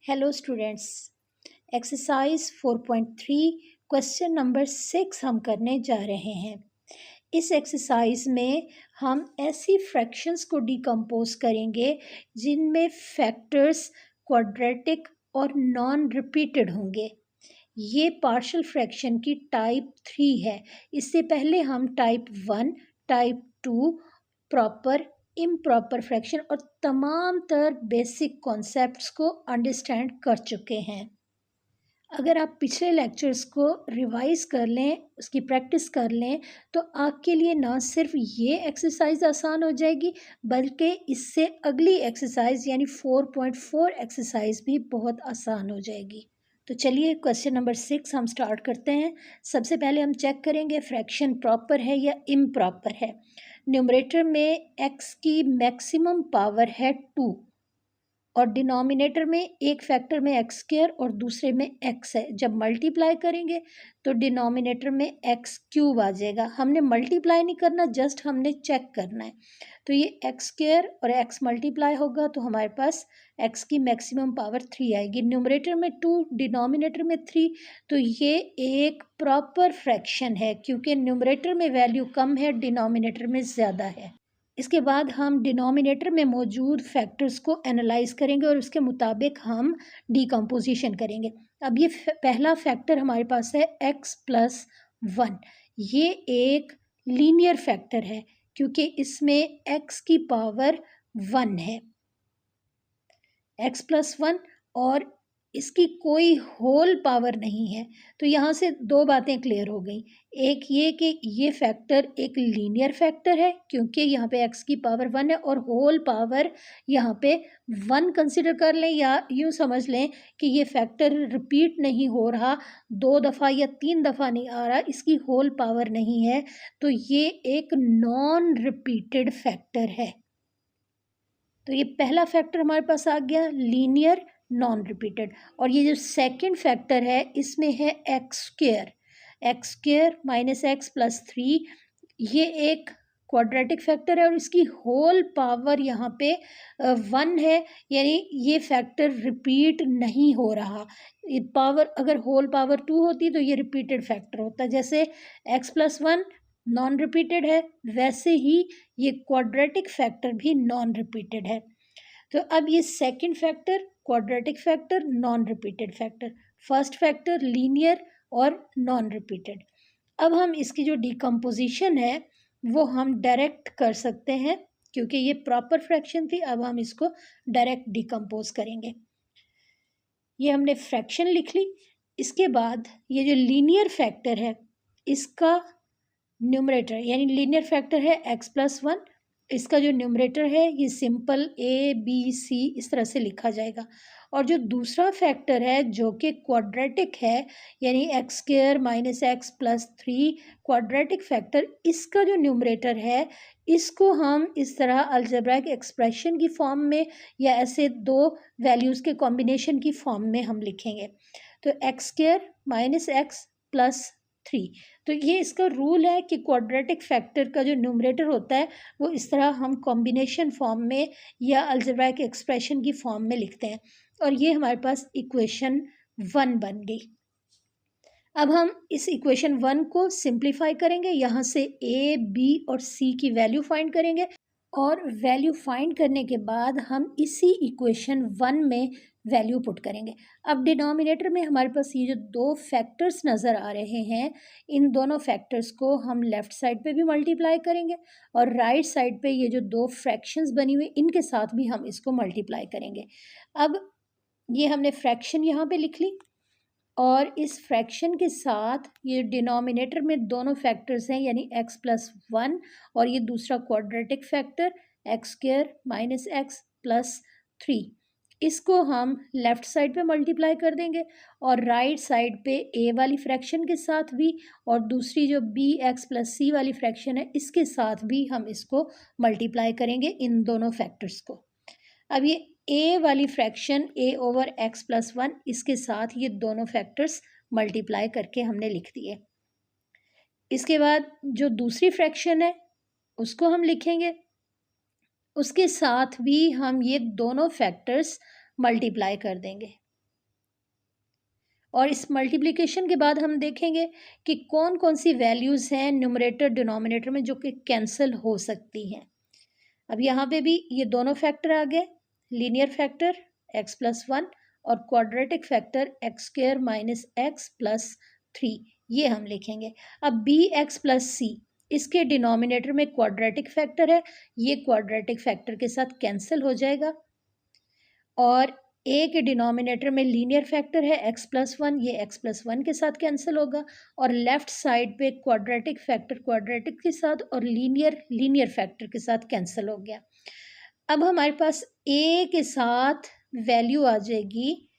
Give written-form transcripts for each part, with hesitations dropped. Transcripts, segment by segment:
Hello students, exercise 4.3 question number 6 हम करने जा रहे हैं। इस एक्सरसाइज में हम ऐसी फ्रैक्शंस को डिकम्पोज करेंगे जिनमें फैक्टर्स क्वाड्रेटिक और नॉन रिपीटेड होंगे। ये पार्शियल फ्रैक्शन की टाइप 3 है। इससे पहले हम type 1, type 2, proper, improper fraction और तमाम तर बेसिक कॉन्सेप्ट्स को अंडरस्टैंड कर चुके हैं। अगर आप पिछले लेक्चर्स को रिवाइज कर लें, उसकी प्रैक्टिस कर लें, तो आपके लिए ना सिर्फ ये एक्सरसाइज आसान हो जाएगी, बल्कि इससे अगली एक्सरसाइज यानी 4.4 एक्सरसाइज भी बहुत आसान हो जाएगी। तो चलिए क्वेश्चन नंबर 6 हम स्टार्ट करते हैं। सबसे पहले हम चेक करेंगे फ्रैक्शन प्रॉपर है या इम्प्रॉपर है। न्यूमरेटर में x की मैक्सिमम पावर है 2 और डिनोमिनेटर में एक फैक्टर में एक्स स्क्वायर और दूसरे में x है। जब मल्टीप्लाई करेंगे तो डिनोमिनेटर में x क्यूब आ जाएगा। हमने मल्टीप्लाई नहीं करना, जस्ट हमने चेक करना है। तो ये एक्स स्क्वायर और x मल्टीप्लाई होगा तो हमारे पास x की मैक्सिमम पावर 3 आएगी। न्यूमरेटर में 2, डिनोमिनेटर में 3, तो ये एक प्रॉपर फ्रैक्शन है क्योंकि न्यूमरेटर में वैल्यू कम है, डिनोमिनेटर में ज़्यादा है। इसके बाद हम डिनोमिनेटर में मौजूद फैक्टर्स को एनालाइज करेंगे और उसके मुताबिक हम डिकम्पोजिशन करेंगे। अब ये पहला फैक्टर हमारे पास है x+1। ये एक लीनियर फैक्टर है क्योंकि इसमें x की पावर 1 है, x+1, और इसकी कोई होल पावर नहीं है। तो यहाँ से दो बातें क्लियर हो गई। एक ये कि ये फैक्टर एक लीनियर फैक्टर है क्योंकि यहाँ पे x की पावर 1 है और होल पावर यहाँ पे 1 कंसिडर कर लें, या यूँ समझ लें कि ये फैक्टर रिपीट नहीं हो रहा, 2 दफ़ा या 3 दफ़ा नहीं आ रहा, इसकी होल पावर नहीं है, तो ये एक नॉन रिपीटेड फैक्टर है। तो ये पहला फैक्टर हमारे पास आ गया, लीनियर नॉन रिपीटेड। और ये जो सेकंड फैक्टर है इसमें है x square minus x plus 3। ये एक क्वाड्रेटिक फैक्टर है और इसकी होल पावर यहाँ पे 1 है, यानी ये फैक्टर रिपीट नहीं हो रहा। ये पावर अगर होल पावर 2 होती तो ये रिपीटेड फैक्टर होता। जैसे x+1 नॉन रिपीटेड है, वैसे ही ये क्वाड्रेटिक फैक्टर भी नॉन रिपीटेड है। तो अब ये second factor quadratic factor, non repeated factor, first factor linear और नॉन रिपीटेड। अब हम इसकी जो डिकम्पोजिशन है वो हम डायरेक्ट कर सकते हैं क्योंकि ये प्रॉपर फ्रैक्शन थी। अब हम इसको डायरेक्ट डिकम्पोज करेंगे। ये हमने फ्रैक्शन लिख ली। इसके बाद ये जो लीनियर फैक्टर है इसका न्यूमरेटर, यानी लीनियर फैक्टर है x+1, इसका जो न्यूमरेटर है ये सिंपल a b c इस तरह से लिखा जाएगा। और जो दूसरा फैक्टर है जो कि क्वाड्रेटिक है, यानी x square minus x plus 3 quadratic factor, इसका जो न्यूमरेटर है इसको हम इस तरह अलजेब्राइक एक्सप्रेशन की फॉर्म में या ऐसे दो वैल्यूज़ के कॉम्बिनेशन की फॉर्म में हम लिखेंगे। तो x square minus x plus 3। तो ये इसका रूल है कि क्वाड्रेटिक फैक्टर का जो न्यूमरेटर होता है वो इस तरह हम कॉम्बिनेशन फॉर्म में या अलजेब्राइक एक्सप्रेशन की फॉर्म में लिखते हैं। और ये हमारे पास इक्वेशन 1 बन गई। अब हम इस इक्वेशन 1 को सिंप्लीफाई करेंगे। यहाँ से a, b और c की वैल्यू फाइंड करेंगे और वैल्यू फाइंड करने के बाद हम इसी इक्वेशन 1 में वैल्यू पुट करेंगे। अब डिनोमिनेटर में हमारे पास ये जो दो फैक्टर्स नज़र आ रहे हैं, इन दोनों फैक्टर्स को हम लेफ़्ट साइड पे भी मल्टीप्लाई करेंगे और राइट साइड पे ये जो दो फ्रैक्शंस बनी हुई इनके साथ भी हम इसको मल्टीप्लाई करेंगे। अब ये हमने फ्रैक्शन यहाँ पे लिख ली और इस फ्रैक्शन के साथ ये डिनोमिनेटर में दोनों फैक्टर्स हैं, यानी x+1 और ये दूसरा quadratic factor x square minus x plus 3, इसको हम लेफ़्ट साइड पे मल्टीप्लाई कर देंगे और राइट साइड पे a वाली फ्रैक्शन के साथ भी और दूसरी जो bx प्लस c वाली फ्रैक्शन है इसके साथ भी हम इसको मल्टीप्लाई करेंगे, इन दोनों फैक्टर्स को। अब ये a वाली फ्रैक्शन a/x+1, इसके साथ ये दोनों फैक्टर्स मल्टीप्लाई करके हमने लिख दिए। इसके बाद जो दूसरी फ्रैक्शन है उसको हम लिखेंगे, उसके साथ भी हम ये दोनों फैक्टर्स मल्टीप्लाई कर देंगे। और इस मल्टीप्लिकेशन के बाद हम देखेंगे कि कौन कौन सी वैल्यूज़ हैं न्यूमरेटर डिनोमिनेटर में जो कि कैंसिल हो सकती हैं। अब यहाँ पे भी ये दोनों फैक्टर आ गए, लीनियर फैक्टर x+1 और क्वाड्रेटिक फैक्टर x² - x+3, ये हम लिखेंगे। अब bx+c, इसके डिनोमिनेटर में क्वाड्रेटिक फैक्टर है, ये क्वाड्रेटिक फैक्टर के साथ कैंसिल हो जाएगा। और a के डिनोमिनेटर में लीनियर फैक्टर है x+1, ये x+1 के साथ कैंसिल होगा। और लेफ्ट साइड पे क्वाड्रेटिक फैक्टर क्वाड्रेटिक के साथ और लीनियर फैक्टर के साथ कैंसिल हो गया। अब हमारे पास a के साथ वैल्यू आ जाएगी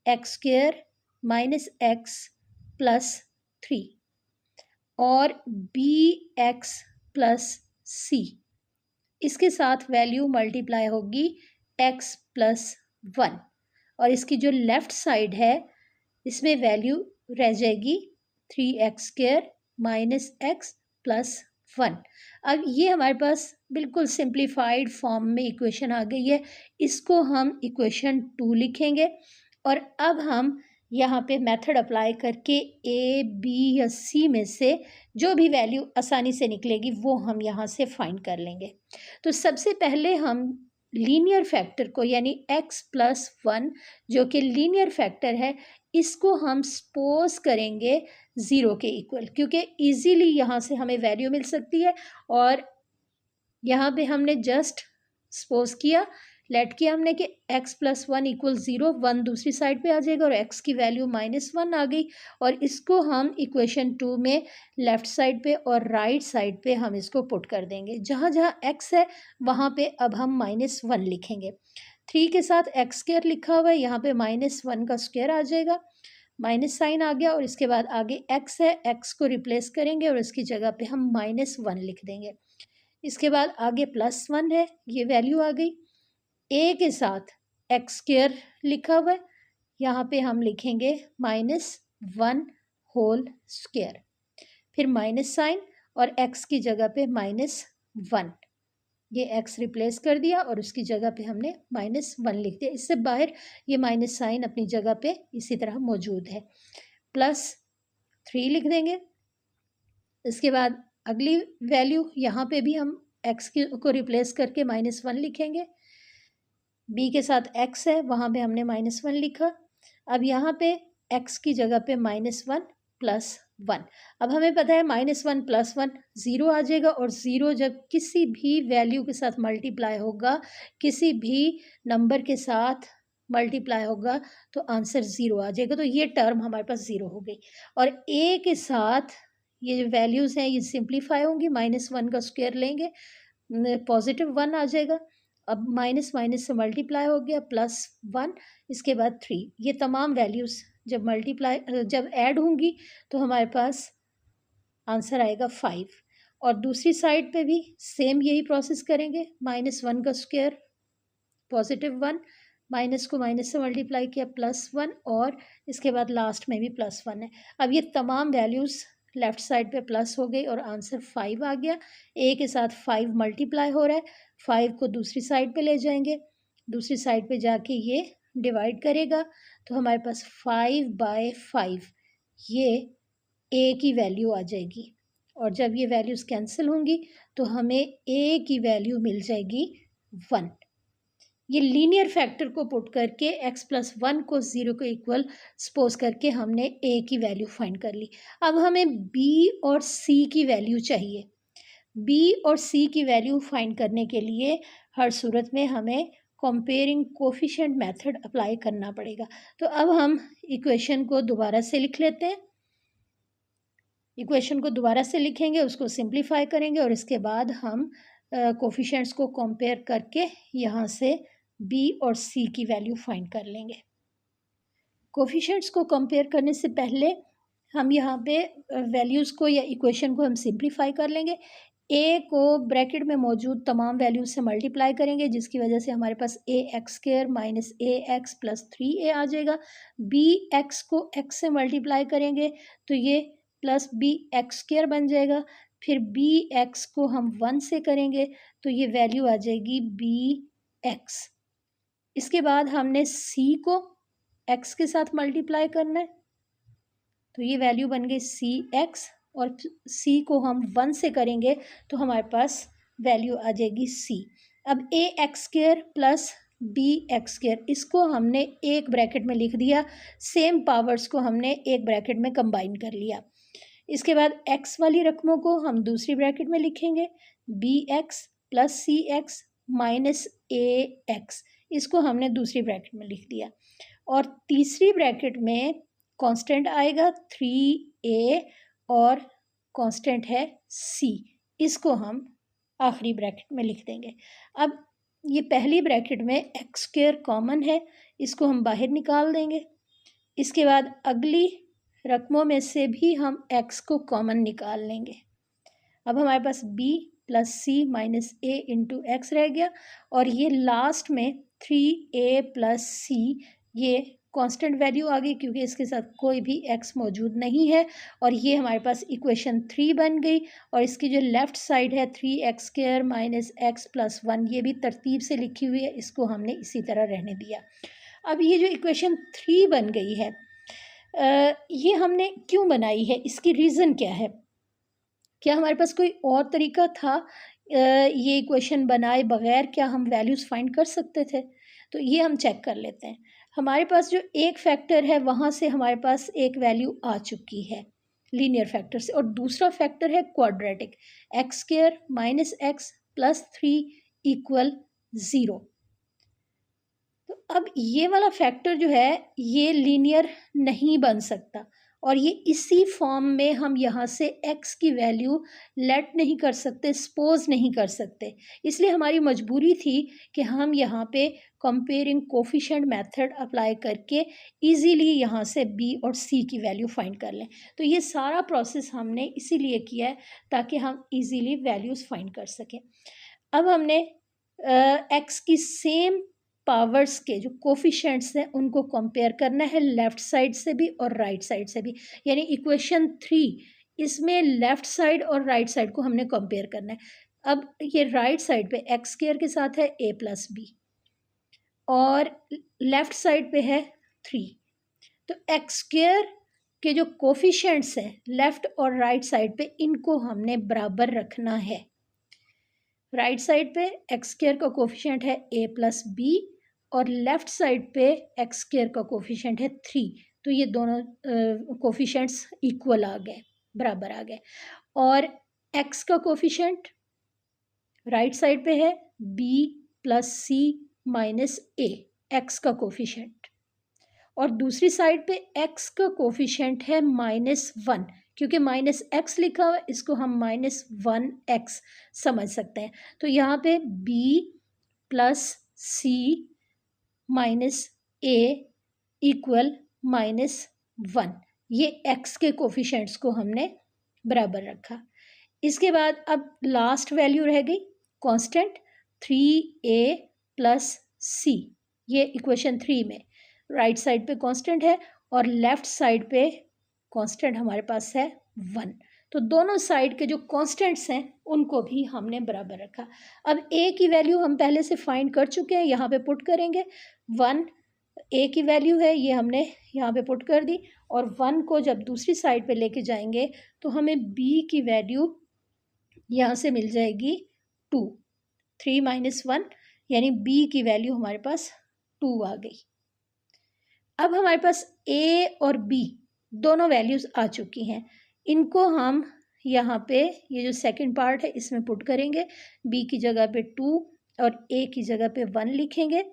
x² - x+3 और bx+c, इसके साथ वैल्यू मल्टीप्लाई होगी x+1 और इसकी जो लेफ्ट साइड है इसमें वैल्यू रह जाएगी 3x² - x+1। अब ये हमारे पास बिल्कुल सिंप्लीफाइड फॉर्म में इक्वेशन आ गई है, इसको हम इक्वेशन 2 लिखेंगे। और अब हम यहाँ पे मेथड अप्लाई करके a, b या c में से जो भी वैल्यू आसानी से निकलेगी वो हम यहाँ से फाइंड कर लेंगे। तो सबसे पहले हम लीनियर फैक्टर को यानी x+1 जो कि लीनियर फैक्टर है, इसको हम सपोज करेंगे 0 के इक्वल, क्योंकि इजीली यहाँ से हमें वैल्यू मिल सकती है। और यहाँ पे हमने जस्ट सपोज किया, लेट किया हमने कि x+1 = 0, 1 दूसरी साइड पे आ जाएगा और x की वैल्यू -1 आ गई। और इसको हम इक्वेशन 2 में लेफ्ट साइड पे और राइट साइड पे हम इसको पुट कर देंगे। जहाँ जहाँ x है वहाँ पे अब हम -1 लिखेंगे। 3 के साथ x² लिखा हुआ है, यहाँ पे -1 का स्क्वायर आ जाएगा, माइनस साइन आ गया। और इसके बाद आगे x है, x को रिप्लेस करेंगे और इसकी जगह पे हम -1 लिख देंगे। इसके बाद आगे +1 है, ये वैल्यू आ गई। a के साथ x² लिखा हुआ है, यहाँ पे हम लिखेंगे -1 होल स्क्वायर, फिर माइनस साइन और x की जगह पे -1, ये x रिप्लेस कर दिया और उसकी जगह पे हमने -1 लिख दिया। इससे बाहर ये माइनस साइन अपनी जगह पे इसी तरह मौजूद है। +3 लिख देंगे। इसके बाद अगली वैल्यू यहाँ पे भी हम x को रिप्लेस करके -1 लिखेंगे। b के साथ x है, वहाँ पे हमने -1 लिखा। अब यहाँ पे x की जगह पे -1 +1। अब हमें पता है -1 +1 0 आ जाएगा और 0 जब किसी भी वैल्यू के साथ मल्टीप्लाई होगा, किसी भी नंबर के साथ मल्टीप्लाई होगा तो आंसर 0 आ जाएगा। तो ये टर्म हमारे पास 0 हो गई। और a के साथ ये जो वैल्यूज़ हैं ये सिंप्लीफाई होंगी, -1 का स्क्वायर लेंगे, +1 आ जाएगा। अब माइनस माइनस से मल्टीप्लाई हो गया, +1, इसके बाद 3। ये तमाम वैल्यूज़ जब ऐड होंगी तो हमारे पास आंसर आएगा 5। और दूसरी साइड पे भी सेम यही प्रोसेस करेंगे, -1 का स्क्वायर, +1, माइनस को माइनस से मल्टीप्लाई किया, +1 और इसके बाद लास्ट में भी +1 है। अब ये तमाम वैल्यूज़ लेफ्ट साइड पे प्लस हो गई और आंसर 5 आ गया। a के साथ 5 मल्टीप्लाई हो रहा है, 5 को दूसरी साइड पे ले जाएंगे, दूसरी साइड पे जाके ये डिवाइड करेगा तो हमारे पास 5/5 ये a की वैल्यू आ जाएगी। और जब ये वैल्यूज़ कैंसिल होंगी तो हमें a की वैल्यू मिल जाएगी 1। ये लीनियर फैक्टर को पुट करके x+1 को 0 के इक्वल सपोज करके हमने a की वैल्यू फाइंड कर ली। अब हमें b और c की वैल्यू चाहिए। b और c की वैल्यू फाइंड करने के लिए हर सूरत में हमें कंपेयरिंग कोफिशिएंट मेथड अप्लाई करना पड़ेगा। तो अब हम इक्वेशन को दोबारा से लिख लेते हैं। इक्वेशन को दोबारा से लिखेंगे, उसको सिंप्लीफाई करेंगे और इसके बाद हम कोफिशिएंट्स को कंपेयर करके यहाँ से b और c की वैल्यू फाइंड कर लेंगे। कोफिशिएंट्स को कंपेयर करने से पहले हम यहाँ पे वैल्यूज़ को या इक्वेशन को हम सिंप्लीफाई कर लेंगे। a को ब्रैकेट में मौजूद तमाम वैल्यूज से मल्टीप्लाई करेंगे, जिसकी वजह से हमारे पास ax² - ax + 3a आ जाएगा। bx को x से मल्टीप्लाई करेंगे तो ये +bx² बन जाएगा। फिर bx को हम 1 से करेंगे तो ये वैल्यू आ जाएगी bx। इसके बाद हमने c को x के साथ मल्टीप्लाई करना है, तो ये वैल्यू बन गई सी एक्स, और सी को हम 1 से करेंगे तो हमारे पास वैल्यू आ जाएगी सी। अब a x square plus b x square, इसको हमने एक ब्रैकेट में लिख दिया, सेम पावर्स को हमने एक ब्रैकेट में कंबाइन कर लिया। इसके बाद एक्स वाली रकमों को हम दूसरी ब्रैकेट में लिखेंगे, बी एक्स प्लस सी एक्स माइनस ए एक्स, इसको हमने दूसरी ब्रैकेट में लिख दिया। और तीसरी ब्रैकेट में कांस्टेंट आएगा 3a और कांस्टेंट है c, इसको हम आखिरी ब्रैकेट में लिख देंगे। अब ये पहली ब्रैकेट में एक्स स्क्वायर कॉमन है, इसको हम बाहर निकाल देंगे। इसके बाद अगली रकमों में से भी हम x को कॉमन निकाल लेंगे। अब हमारे पास b प्लस सी माइनस ए इंटू एक्स रह गया, और ये लास्ट में 3a प्लस सी, ये कांस्टेंट वैल्यू आ गई क्योंकि इसके साथ कोई भी x मौजूद नहीं है, और ये हमारे पास इक्वेशन 3 बन गई। और इसकी जो लेफ़्ट साइड है 3x square minus x plus 1, ये भी तरतीब से लिखी हुई है, इसको हमने इसी तरह रहने दिया। अब ये जो इक्वेशन 3 बन गई है, ये हमने क्यों बनाई है, इसकी रीज़न क्या है? क्या हमारे पास कोई और तरीका था ये इक्वेशन बनाए बगैर क्या हम वैल्यूज़ फाइंड कर सकते थे? तो ये हम चेक कर लेते हैं। हमारे पास जो एक फैक्टर है वहाँ से हमारे पास एक वैल्यू आ चुकी है लीनियर फैक्टर से, और दूसरा फैक्टर है quadratic, x square minus x plus 3 equal 0। तो अब ये वाला फैक्टर जो है ये लीनियर नहीं बन सकता, और ये इसी फॉर्म में हम यहाँ से x की वैल्यू लेट नहीं कर सकते, सपोज नहीं कर सकते। इसलिए हमारी मजबूरी थी कि हम यहाँ पे कंपेयरिंग कोफिशिएंट मेथड अप्लाई करके इजीली यहाँ से b और c की वैल्यू फाइंड कर लें। तो ये सारा प्रोसेस हमने इसीलिए किया है ताकि हम इजीली वैल्यूज़ फाइंड कर सकें। अब हमने x की सेम पावर्स के जो कोफिशिएंट्स हैं उनको कंपेयर करना है, लेफ़्ट साइड से भी और राइट साइड से भी। यानी इक्वेशन 3 इसमें लेफ़्ट साइड और राइट साइड को हमने कंपेयर करना है। अब ये राइट साइड पे एक्स स्क्वायर के साथ है a प्लस बी, और लेफ़्ट साइड पे है 3। तो एक्स स्क्वायर के जो कोफिशिएंट्स हैं लेफ़्ट और राइट साइड पे, इनको हमने बराबर रखना है। राइट साइड पे एक्स स्क्वायर का कोफिशिएंट है a प्लस बी, और लेफ़्ट साइड पे एक्स स्क्वायर का कोफिशिएंट है 3। तो ये दोनों कोफिशिएंट्स इक्वल आ गए, बराबर आ गए। और x का कोफिशिएंट राइट साइड पे है b प्लस सी माइनस ए, एक्स का कोफिशिएंट, और दूसरी साइड पे x का कोफिशिएंट है -1, क्योंकि -x लिखा हुआ है, इसको हम -1x समझ सकते हैं। तो यहाँ पे b प्लस सी माइनस ए इक्वल -1, ये x के कोफिशिएंट्स को हमने बराबर रखा। इसके बाद अब लास्ट वैल्यू रह गई कांस्टेंट 3a प्लस सी, ये इक्वेशन 3 में राइट साइड पे कांस्टेंट है और लेफ़्ट साइड पे कांस्टेंट हमारे पास है 1। तो दोनों साइड के जो कांस्टेंट्स हैं उनको भी हमने बराबर रखा। अब a की वैल्यू हम पहले से फाइंड कर चुके हैं, यहाँ पे पुट करेंगे। 1 a की वैल्यू है, ये हमने यहाँ पे पुट कर दी, और 1 को जब दूसरी साइड पे लेके जाएंगे तो हमें b की वैल्यू यहाँ से मिल जाएगी 2। 3 माइनस 1 यानी b की वैल्यू हमारे पास 2 आ गई। अब हमारे पास a और b दोनों वैल्यूज़ आ चुकी हैं, इनको हम यहाँ पे ये जो सेकंड पार्ट है इसमें पुट करेंगे। b की जगह पे 2 और a की जगह पे 1 लिखेंगे।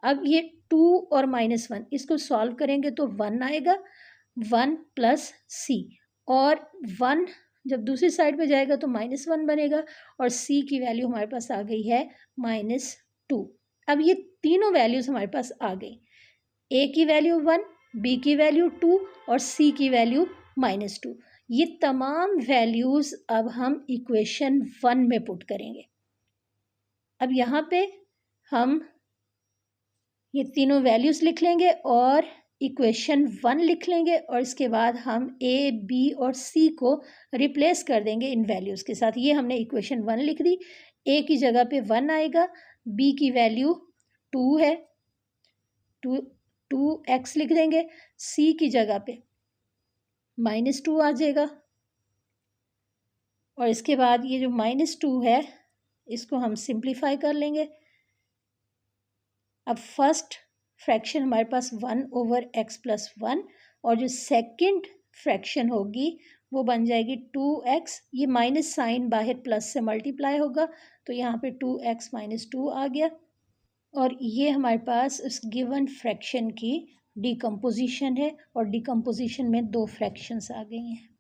अब ये 2 और -1 इसको सॉल्व करेंगे तो 1 आएगा, 1 प्लस c, और 1 जब दूसरी साइड पे जाएगा तो -1 बनेगा, और c की वैल्यू हमारे पास आ गई है -2। अब ये तीनों वैल्यूज़ हमारे पास आ गई, a की वैल्यू 1, b की वैल्यू 2 और c की वैल्यू -2। ये तमाम वैल्यूज़ अब हम इक्वेशन 1 में पुट करेंगे। अब यहाँ पे हम ये तीनों वैल्यूज़ लिख लेंगे और इक्वेशन 1 लिख लेंगे, और इसके बाद हम a, b और c को रिप्लेस कर देंगे इन वैल्यूज़ के साथ। ये हमने इक्वेशन 1 लिख दी, a की जगह पे 1 आएगा, b की वैल्यू 2 है, 2x लिख देंगे, c की जगह पे -2 आ जाएगा। और इसके बाद ये जो -2 है इसको हम सिंप्लीफाई कर लेंगे। अब फर्स्ट फ्रैक्शन हमारे पास 1/x+1 और जो सेकंड फ्रैक्शन होगी वो बन जाएगी 2x। ये माइनस साइन बाहर प्लस से मल्टीप्लाई होगा तो यहाँ पे 2x - 2 आ गया। और ये हमारे पास इस गिवन फ्रैक्शन की डिकम्पोजिशन है और डिकम्पोजिशन में 2 फ्रैक्शंस आ गई हैं।